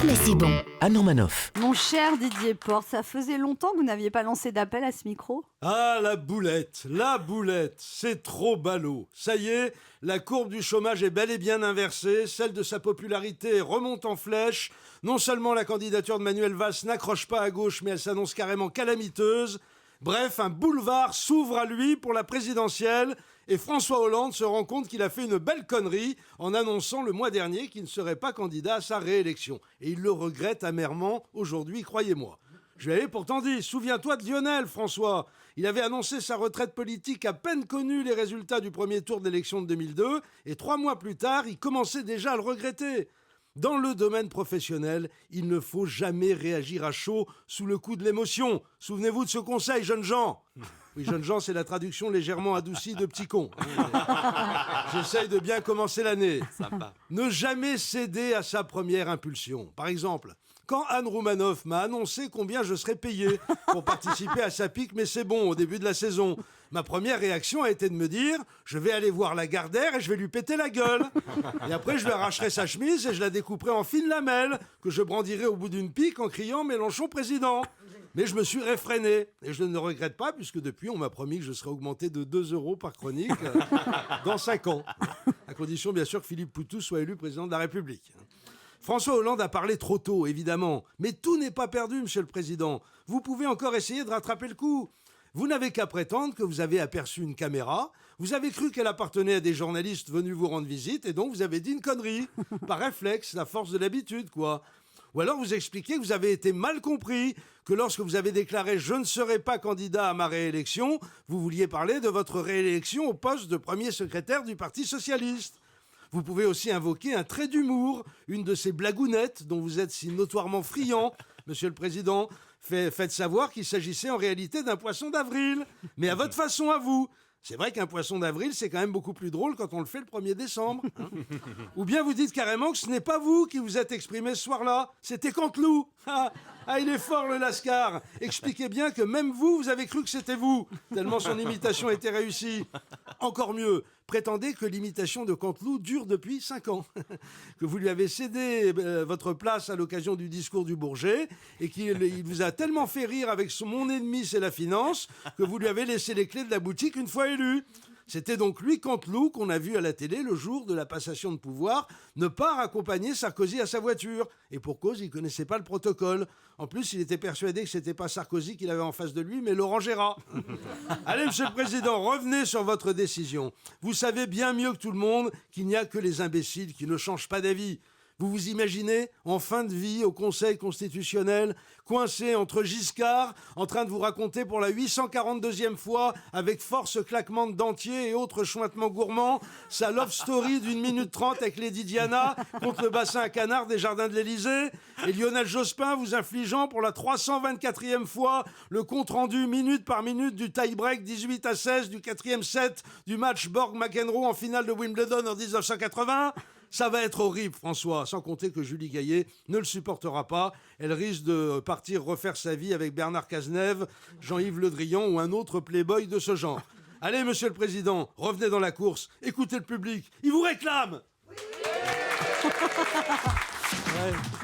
mais c'est bon. Anne Romanoff. Mon cher Didier Porte, ça faisait longtemps que vous n'aviez pas lancé d'appel à ce micro. Ah, la boulette, c'est trop ballot. Ça y est, la courbe du chômage est bel et bien inversée, celle de sa popularité remonte en flèche. Non seulement la candidature de Manuel Valls n'accroche pas à gauche, mais elle s'annonce carrément calamiteuse. Bref, un boulevard s'ouvre à lui pour la présidentielle et François Hollande se rend compte qu'il a fait une belle connerie en annonçant le mois dernier qu'il ne serait pas candidat à sa réélection. Et il le regrette amèrement aujourd'hui, croyez-moi. Je lui avais pourtant dit, souviens-toi de Lionel, François. Il avait annoncé sa retraite politique à peine connu les résultats du premier tour de l'élection de 2002 et 3 mois plus tard, il commençait déjà à le regretter. Dans le domaine professionnel, il ne faut jamais réagir à chaud sous le coup de l'émotion. Souvenez-vous de ce conseil, jeunes gens. Oui, jeunes gens, c'est la traduction légèrement adoucie de petit con. J'essaye de bien commencer l'année. Sympa. Ne jamais céder à sa première impulsion. Par exemple, quand Anne Romanoff m'a annoncé combien je serais payé pour participer à sa pique, mais c'est bon, au début de la saison, ma première réaction a été de me dire « Je vais aller voir Lagardère et je vais lui péter la gueule. » Et après, je lui arracherai sa chemise et je la découperai en fines lamelles que je brandirai au bout d'une pique en criant « Mélenchon président !» Mais je me suis réfréné et je ne le regrette pas puisque depuis, on m'a promis que je serais augmenté de 2 € par chronique dans 5 ans. À condition, bien sûr, que Philippe Poutou soit élu président de la République. François Hollande a parlé trop tôt, évidemment. Mais tout n'est pas perdu, monsieur le président. Vous pouvez encore essayer de rattraper le coup. Vous n'avez qu'à prétendre que vous avez aperçu une caméra, vous avez cru qu'elle appartenait à des journalistes venus vous rendre visite, et donc vous avez dit une connerie. Par réflexe, la force de l'habitude, quoi. Ou alors vous expliquez que vous avez été mal compris, que lorsque vous avez déclaré « Je ne serai pas candidat à ma réélection », vous vouliez parler de votre réélection au poste de premier secrétaire du Parti socialiste. Vous pouvez aussi invoquer un trait d'humour, une de ces blagounettes dont vous êtes si notoirement friand, monsieur le président. Faites savoir qu'il s'agissait en réalité d'un poisson d'avril, mais à votre façon à vous. C'est vrai qu'un poisson d'avril, c'est quand même beaucoup plus drôle quand on le fait le 1er décembre. Hein. Ou bien vous dites carrément que ce n'est pas vous qui vous êtes exprimé ce soir-là, c'était Canteloup. Ah, il est fort le Lascar. Expliquez bien que même vous, vous avez cru que c'était vous, tellement son imitation était réussie. Encore mieux, prétendez que l'imitation de Canteloup dure depuis 5 ans, que vous lui avez cédé votre place à l'occasion du discours du Bourget, et qu'il vous a tellement fait rire avec son « Mon ennemi, c'est la finance » que vous lui avez laissé les clés de la boutique une fois élu. C'était donc lui, Canteloup, qu'on a vu à la télé le jour de la passation de pouvoir, ne pas raccompagner Sarkozy à sa voiture. Et pour cause, il ne connaissait pas le protocole. En plus, il était persuadé que ce n'était pas Sarkozy qu'il avait en face de lui, mais Laurent Gérard. Allez, monsieur le président, revenez sur votre décision. Vous savez bien mieux que tout le monde qu'il n'y a que les imbéciles qui ne changent pas d'avis. Vous vous imaginez, en fin de vie, au Conseil constitutionnel, coincé entre Giscard, en train de vous raconter pour la 842e fois, avec force claquement de dentier et autres chointements gourmands, sa love story d'1 minute 30 avec Lady Diana contre le bassin à canard des Jardins de l'Élysée, et Lionel Jospin vous infligeant pour la 324e fois le compte-rendu minute par minute du tie-break 18-16 du 4e set du match Borg-McEnroe en finale de Wimbledon en 1980. Ça va être horrible, François, sans compter que Julie Gaillet ne le supportera pas. Elle risque de partir refaire sa vie avec Bernard Cazeneuve, Jean-Yves Le Drian ou un autre playboy de ce genre. Allez, monsieur le président, revenez dans la course, écoutez le public, il vous réclame. Oui. Ouais.